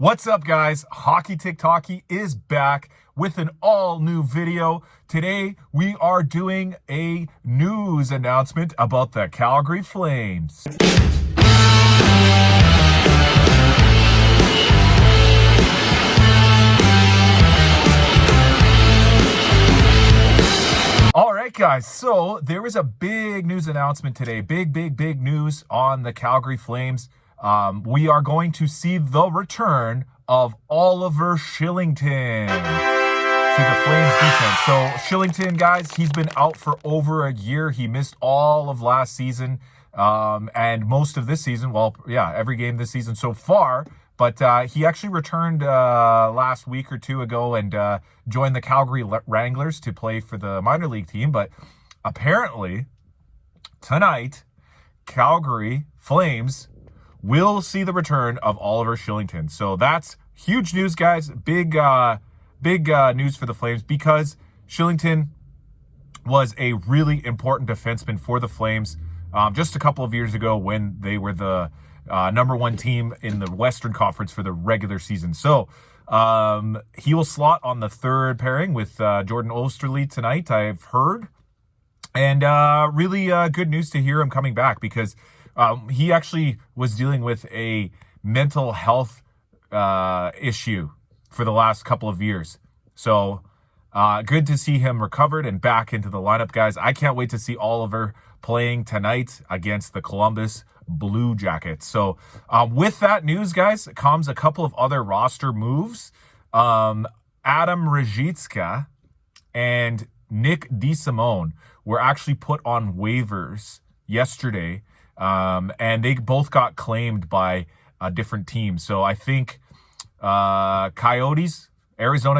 What's up, guys? Hockey TikToky is back with an all-new video. Today, we are doing a news announcement about the Calgary Flames. All right, guys, so there was a big news announcement today. Big news on the Calgary Flames. We are going to see the return of Oliver Kylington to the Flames defense. So Kylington, guys, he's been out for over a year. He missed all of last season and most of this season. Well, yeah, every game this season so far. But he actually returned last week or two ago and joined the Calgary Wranglers to play for the minor league team. But apparently, tonight, Calgary Flames will see the return of Oliver Kylington. So that's huge news, guys. Big news for the Flames because Kylington was a really important defenseman for the Flames just a couple of years ago when they were the number one team in the Western Conference for the regular season. So he will slot on the third pairing with Jordan Osterley tonight, I've heard. And really good news to hear him coming back because he actually was dealing with a mental health issue for the last couple of years. So good to see him recovered and back into the lineup, guys. I can't wait to see Oliver playing tonight against the Columbus Blue Jackets. So with that news, guys, comes a couple of other roster moves. Adam Ruzicka and Nick DeSimone were actually put on waivers yesterday. And they both got claimed by different teams. So I think Arizona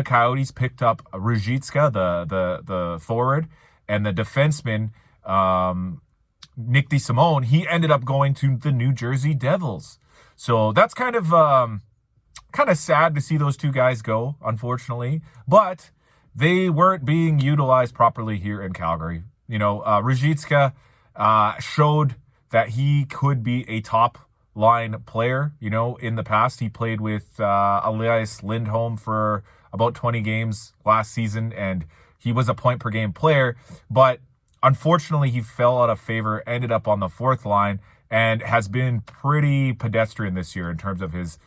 Coyotes picked up Ruzicka, the forward, and the defenseman, Nick DeSimone, he ended up going to the New Jersey Devils. So that's kind of sad to see those two guys go, unfortunately. But they weren't being utilized properly here in Calgary. You know, Ruzicka showed that he could be a top line player. You know, in the past, he played with Elias Lindholm for about 20 games last season, and he was a point per game player. But unfortunately, he fell out of favor, ended up on the fourth line, and has been pretty pedestrian this year in terms of his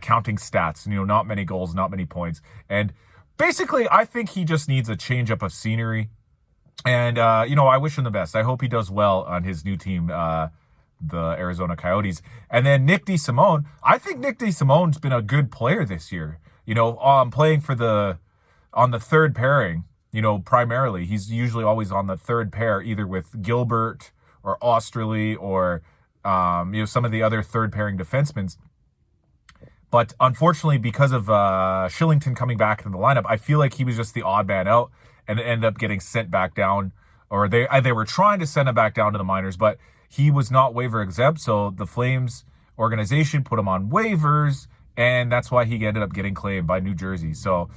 counting stats. You know, not many goals, not many points. And basically, I think he just needs a change up of scenery. And, you know, I wish him the best. I hope he does well on his new team, the Arizona Coyotes. And then Nick DeSimone, I think Nick DeSimone's been a good player this year. You know, playing on the third pairing, you know, primarily. He's usually always on the third pair, either with Gilbert or Osterley or, you know, some of the other third pairing defensemen. But unfortunately, because of Kylington coming back into the lineup, I feel like he was just the odd man out and ended up getting sent back down, or they were trying to send him back down to the minors, but he was not waiver exempt, so the Flames organization put him on waivers, and that's why he ended up getting claimed by New Jersey. So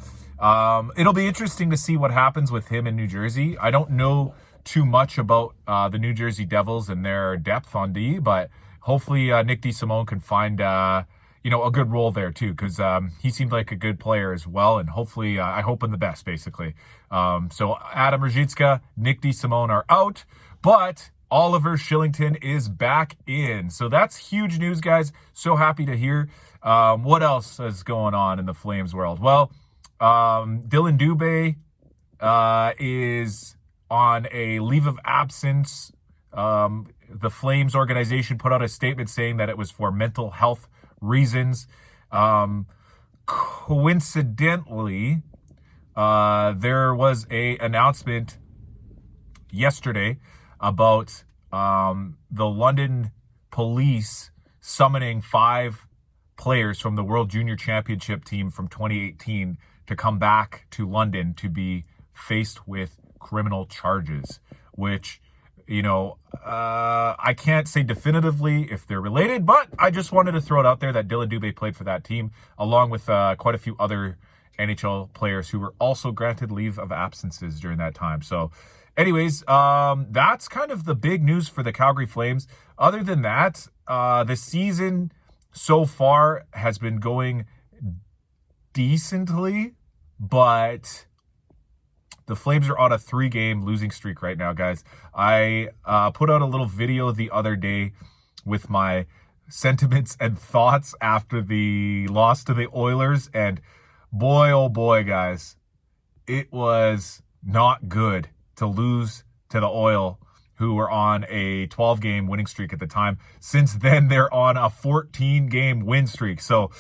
it'll be interesting to see what happens with him in New Jersey. I don't know too much about the New Jersey Devils and their depth on D, but hopefully Nick DeSimone can find you know, a good role there too, because he seemed like a good player as well, and hopefully, I hope him the best, basically. So Adam Ruzicka, Nick DeSimone are out, but Oliver Kylington is back in. So that's huge news, guys. So happy to hear. What else is going on in the Flames world? Well, Dylan Dubé is on a leave of absence. The Flames organization put out a statement saying that it was for mental health reasons. Coincidentally, there was a announcement yesterday about the London police summoning 5 players from the World Junior Championship team from 2018 to come back to London to be faced with criminal charges, which, you know, I can't say definitively if they're related, but I just wanted to throw it out there that Dylan Dubé played for that team, along with quite a few other NHL players who were also granted leave of absences during that time. So anyways, that's kind of the big news for the Calgary Flames. Other than that, the season so far has been going decently, but the Flames are on a 3-game losing streak right now, guys. I put out a little video the other day with my sentiments and thoughts after the loss to the Oilers, and boy, oh boy, guys, it was not good to lose to the Oil, who were on a 12-game winning streak at the time. Since then, they're on a 14-game win streak. So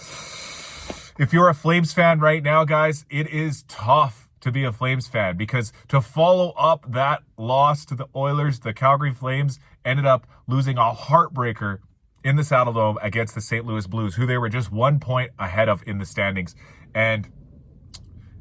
if you're a Flames fan right now, guys, it is tough to be a Flames fan, because to follow up that loss to the Oilers, the Calgary Flames ended up losing a heartbreaker in the Saddledome against the St. Louis Blues, who they were just 1 point ahead of in the standings. And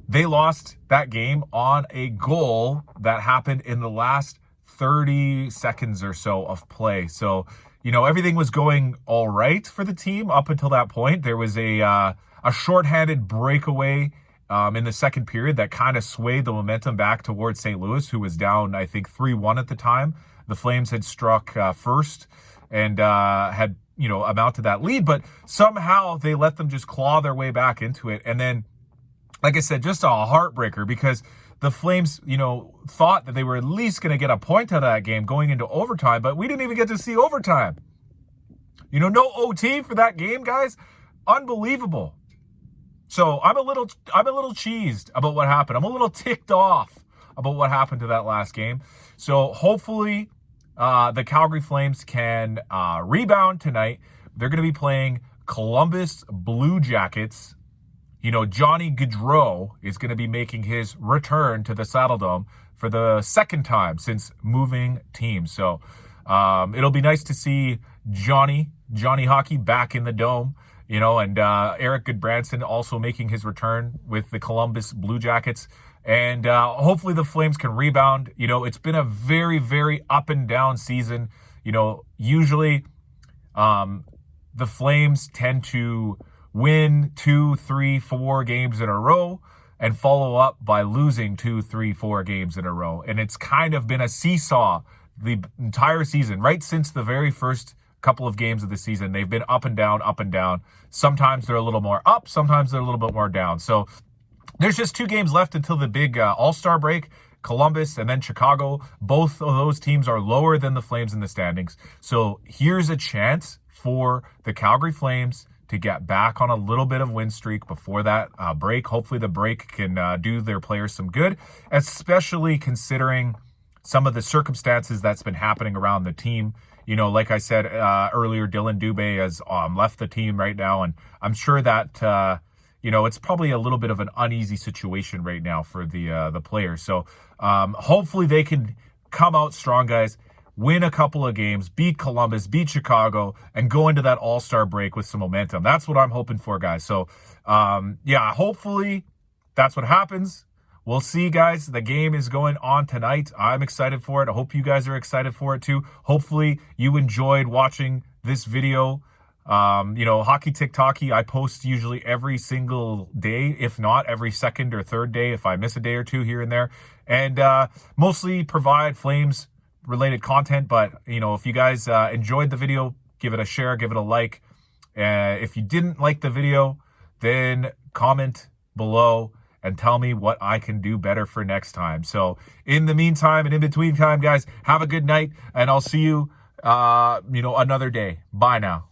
they lost that game on a goal that happened in the last 30 seconds or so of play. So, everything was going all right for the team up until that point. There was a shorthanded breakaway in the second period that kind of swayed the momentum back towards St. Louis, who was down, I think, 3-1 at the time. The Flames had struck first and had, amounted to that lead, but somehow they let them just claw their way back into it. And then, like I said, just a heartbreaker, because the Flames, thought that they were at least going to get a point out of that game going into overtime, but we didn't even get to see overtime. No OT for that game, guys. Unbelievable. So I'm a little cheesed about what happened. I'm a little ticked off about what happened to that last game. So hopefully the Calgary Flames can rebound tonight. They're going to be playing Columbus Blue Jackets. Johnny Gaudreau is going to be making his return to the Saddledome for the second time since moving teams. So it'll be nice to see Johnny Hockey back in the Dome. And Eric Goodbranson also making his return with the Columbus Blue Jackets. And hopefully the Flames can rebound. It's been a very, very up and down season. Usually the Flames tend to win 2, 3, 4 games in a row and follow up by losing 2, 3, 4 games in a row. And it's kind of been a seesaw the entire season, right since the very first couple of games of the season. They've been up and down, up and down. Sometimes they're a little more up, sometimes they're a little bit more down. So there's just 2 games left until the big All-Star break. Columbus and then Chicago. Both of those teams are lower than the Flames in the standings. So here's a chance for the Calgary Flames to get back on a little bit of win streak before that break. Hopefully the break can do their players some good, especially considering some of the circumstances that's been happening around the team. Like I said earlier, Dylan Dubé has left the team right now, and I'm sure that it's probably a little bit of an uneasy situation right now for the players. So hopefully they can come out strong, guys, win a couple of games, beat Columbus, beat Chicago, and go into that All-Star break with some momentum. That's what I'm hoping for, guys. So hopefully that's what happens. We'll see, guys. The game is going on tonight. I'm excited for it. I hope you guys are excited for it too. Hopefully you enjoyed watching this video. Hockey TikToky, I post usually every single day, if not every second or third day, if I miss a day or two here and there. And mostly provide Flames related content. But, if you guys enjoyed the video, give it a share, give it a like. If you didn't like the video, then comment below and tell me what I can do better for next time. So in the meantime and in between time, guys, have a good night, and I'll see you, another day. Bye now.